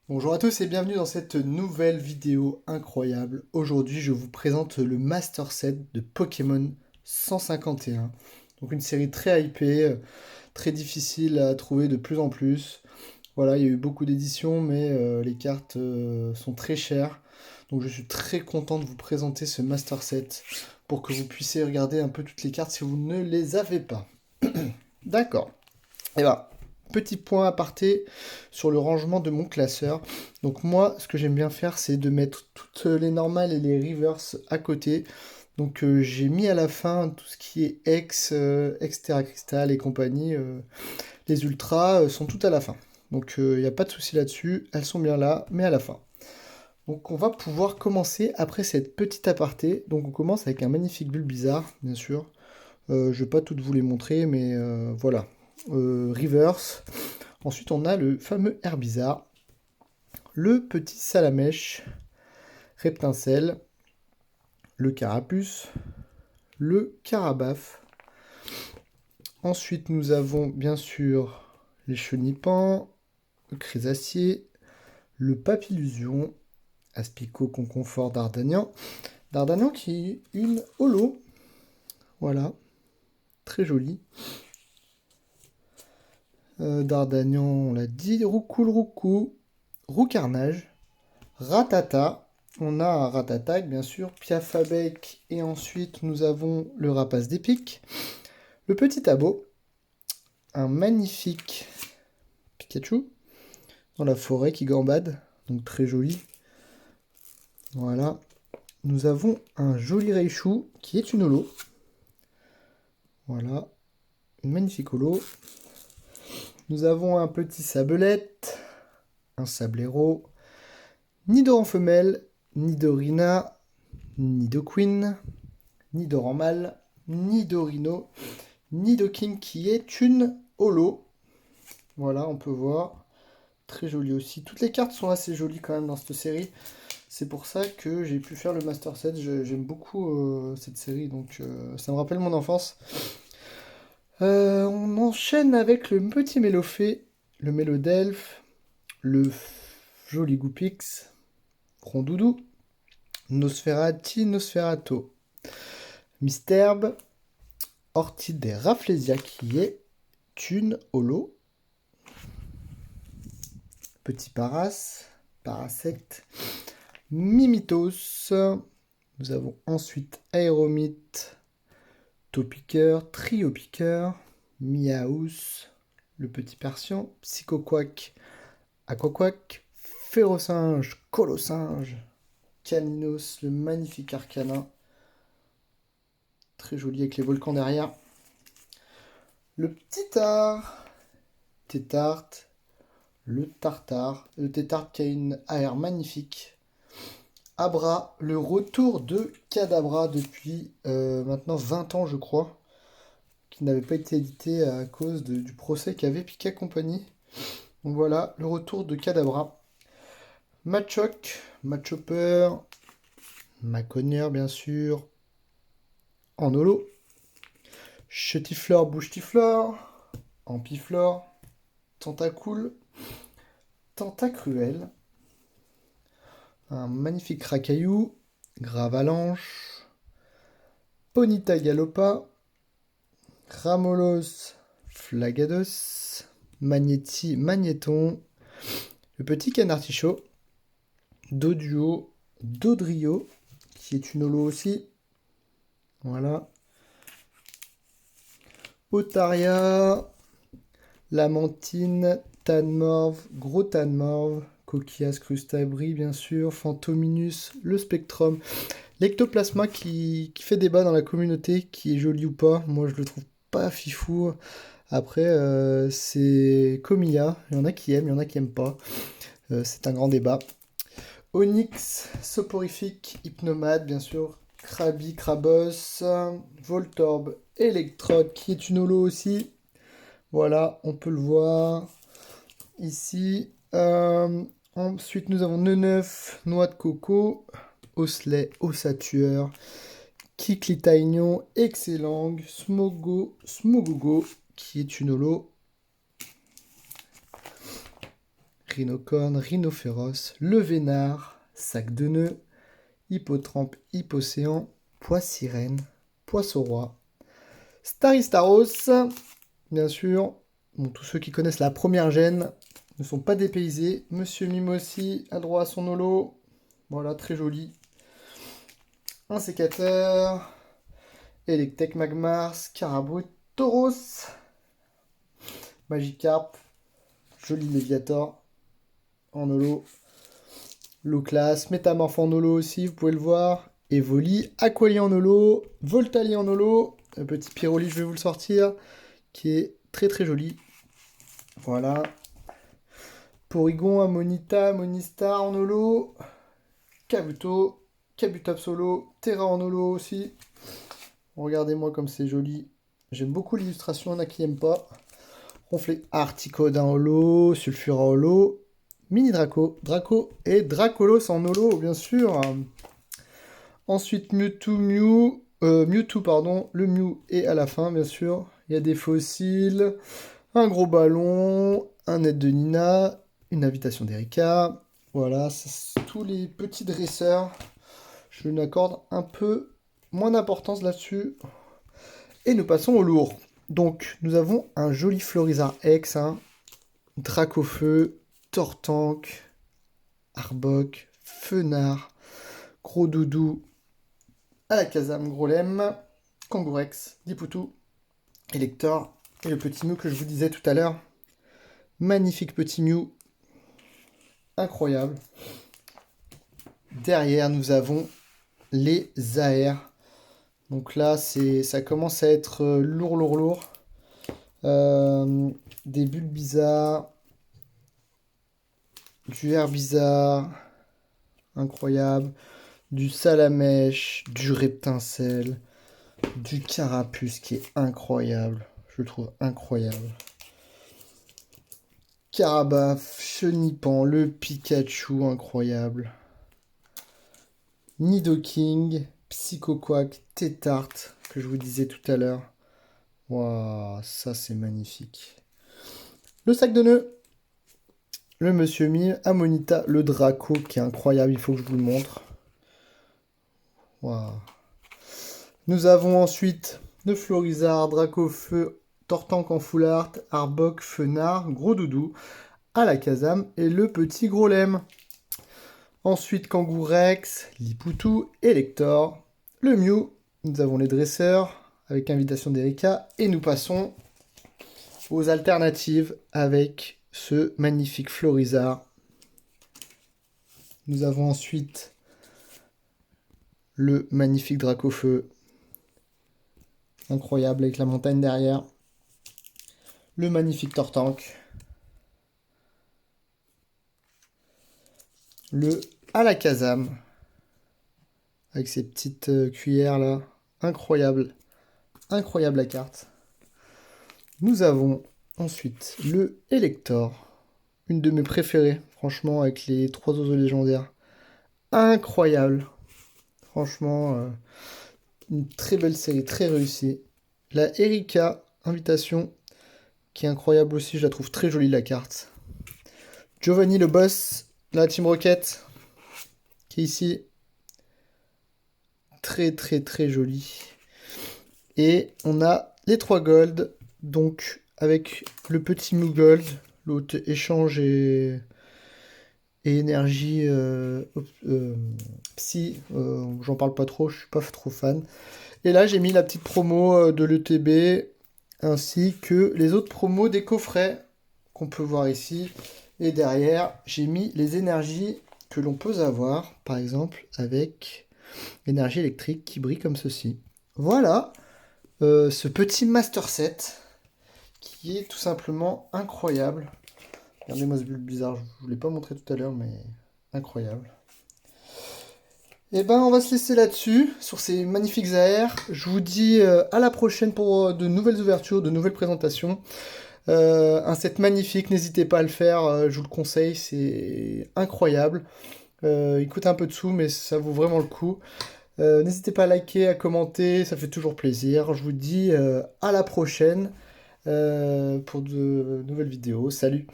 Bonjour à tous et bienvenue dans cette nouvelle vidéo incroyable. Aujourd'hui, je vous présente le Master Set de Pokémon 151. Donc une série très hypée, très difficile à trouver de plus en plus. Voilà, il y a eu beaucoup d'éditions, mais les cartes sont très chères. Donc je suis très content de vous présenter ce Master Set pour que vous puissiez regarder un peu toutes les cartes si vous ne les avez pas. D'accord. Et ben, petit point aparté sur le rangement de mon classeur. Donc moi, ce que j'aime bien faire, c'est de mettre toutes les normales et les reverse à côté. Donc j'ai mis à la fin tout ce qui est Exterra Crystal et compagnie. Les ultras sont toutes à la fin. Donc il n'y a pas de souci là-dessus. Elles sont bien là, mais à la fin. Donc on va pouvoir commencer après cette petite aparté. Donc on commence avec un magnifique bulle bizarre, bien sûr. Je vais pas toutes vous les montrer, mais voilà. Reverse. Ensuite, on a le fameux Herbizarre, le petit Salamèche, Reptincelle, le Carapuce, le Carabaf. Ensuite, nous avons bien sûr les Chenipans, le Crésacier, le Papillusion, Aspico, Conconfort, Dardanian. Dardanian qui est une holo. Voilà, très joli. Dardanian, on l'a dit. Roucoule, Roucou, Roucarnage, Ratata. On a un Ratatak, bien sûr, Piafabec, et ensuite nous avons le Rapace d'épique, le petit Abo, un magnifique Pikachu dans la forêt qui gambade, donc très joli. Voilà. Nous avons un joli Raichu qui est une holo. Voilà, une magnifique holo. Nous avons un petit Sablette, un Sablero, Nidoran femelle, Nidorina, Nidoqueen, Nidoran mâle, Nidorino, Nidoking qui est une holo. Voilà, on peut voir. Très joli aussi. Toutes les cartes sont assez jolies quand même dans cette série. C'est pour ça que j'ai pu faire le Master Set. J'aime beaucoup cette série, donc ça me rappelle mon enfance. On enchaîne avec le petit Mélophée, le Mélodelphe, le joli Goupix, Rondoudou, Nosferati, Nosferato, Misterbe, Orchidée Rafflesia qui est une holo. Petit Paras, Parasect, Mimitos. Nous avons ensuite Aéromite, Topiqueur, Triopiqueur, Miaous, le petit Persian, Psychoquack, Aquaquack, Férocinge, Colossinge, Caninos, le magnifique Arcana. Très joli avec les volcans derrière. Le petit Tar, Tétarte, le Tartare, le Tétarte qui a une AR magnifique. Abra, le retour de Kadabra depuis maintenant 20 ans, je crois, qui n'avait pas été édité à cause du procès qu'avait Pika Company. Donc voilà, le retour de Kadabra. Machoc, Machopper, Maconnier, bien sûr, en holo. Chetiflore, Bouchetiflore, Ampiflore, Tentacool, Tentacruel, un magnifique Racaillou, Gravalanche, Ponyta Galopa, Ramolos, Flagados, Magnéton, le petit Canartichaud, Doduo, Dodrio, qui est une holo aussi. Voilà. Otaria, Lamantine, Tanmorve, Gros Tanmorve, Coquillas, Crustabri, bien sûr, Phantominus, le Spectrum, l'Ectoplasma qui fait débat dans la communauté, qui est joli ou pas. Moi, je le trouve pas fifou. Après, c'est comme il y a. Il y en a qui aiment, il y en a qui aiment pas. C'est un grand débat. Onyx, Soporifique, Hypnomade, bien sûr. Krabi, Krabos, Voltorb, Electrode, qui est une holo aussi. Voilà, on peut le voir ici. Ensuite, nous avons Neneuf, Noix de Coco, Osley, Ossatueur, Kikli-Taignon, Excellang, Smogogo, qui est une holo. rhinocorne, rhinophéros, le vénard, sac de nœuds, hippotrampe, hippocéan, pois-sirène, poisson-roi, Staristaros, bien sûr. Bon, tous ceux qui connaissent la première gêne ne sont pas dépaysés. Monsieur Mime aussi a droit à son holo. Voilà, très joli. Un sécateur. Electek Magmar, Scarabru, Tauros. Magikarp. Joli Léviator. En holo. Low-class. Métamorphe en holo aussi, vous pouvez le voir. Evoli. Aquali en holo. Voltali en holo. Un petit Pyroli, je vais vous le sortir. Qui est très très joli. Voilà. Porygon, Amonita, Monistar en holo. Kabuto, Kabutops holo, Terra en holo aussi. Regardez-moi comme c'est joli. J'aime beaucoup l'illustration, il y en a qui n'aiment pas. Ronflé, Articodin en holo, Sulfura en holo, Mini Draco, Draco et Dracolos en holo, bien sûr. Ensuite, Mewtwo, pardon, le Mew est à la fin, bien sûr. Il y a des fossiles, un gros ballon, un aide de Nina, une invitation d'Erika. Voilà, tous les petits dresseurs. Je n'accorde un peu moins d'importance là-dessus. Et nous passons au lourd. Donc, nous avons un joli Florizard X, hein, Dracofeu, Tortank, Arbok, Fenard, Gros Doudou, Alakazam, Grolem, Kangourex, Dipoutou, Elector et le petit Mew que je vous disais tout à l'heure. Magnifique petit Mew. Incroyable. Derrière, nous avons les AR. Donc là, ça commence à être lourd. Des bulles bizarres. Du Herbizarre. Incroyable. Du Salamèche. Du Reptincelle. Du Carapuce qui est incroyable. Je le trouve incroyable. Carabaf, Chenipan, le Pikachu incroyable. Nidoking, Psychoquack, Tétart, que je vous disais tout à l'heure. Waouh, ça c'est magnifique. Le sac de nœuds. Le Monsieur Mime, Amonita, le Draco qui est incroyable, il faut que je vous le montre. Waouh. Nous avons ensuite le Florizard, Dracofeu, Tortank en full art, Arbok, Fenard, Gros Doudou, Alakazam et le petit Grolem. Ensuite, Kangourex, Lipoutou, Elector, le Mew. Nous avons les dresseurs avec invitation d'Erika. Et nous passons aux alternatives avec ce magnifique Florizard. Nous avons ensuite le magnifique Dracofeu. Incroyable avec la montagne derrière. Le magnifique Tortank. Le Alakazam. Avec ses petites cuillères là. Incroyable. Incroyable la carte. Nous avons ensuite le Elector. Une de mes préférées. Franchement, avec les 3 oiseaux légendaires. Incroyable. Franchement, une très belle série, très réussie. La Erika, invitation, qui est incroyable aussi. Je la trouve très jolie la carte. Giovanni le boss, la Team Rocket, qui est ici. Très joli. Et on a les 3 gold, donc avec le petit Mew Gold, l'autre échange et énergie psy, j'en parle pas trop, je suis pas trop fan. Et là j'ai mis la petite promo de l'ETB, ainsi que les autres promos des coffrets qu'on peut voir ici. Et derrière j'ai mis les énergies que l'on peut avoir, par exemple avec énergie électrique qui brille comme ceci. Voilà, ce petit master set qui est tout simplement incroyable. Regardez-moi ce bulle bizarre, je ne vous l'ai pas montré tout à l'heure, mais incroyable. Et ben on va se laisser là-dessus, sur ces magnifiques AR. Je vous dis à la prochaine pour de nouvelles ouvertures, de nouvelles présentations. Un set magnifique, n'hésitez pas à le faire, je vous le conseille, c'est incroyable. Il coûte un peu de sous, mais ça vaut vraiment le coup. N'hésitez pas à liker, à commenter, ça fait toujours plaisir. Je vous dis à la prochaine pour de nouvelles vidéos. Salut!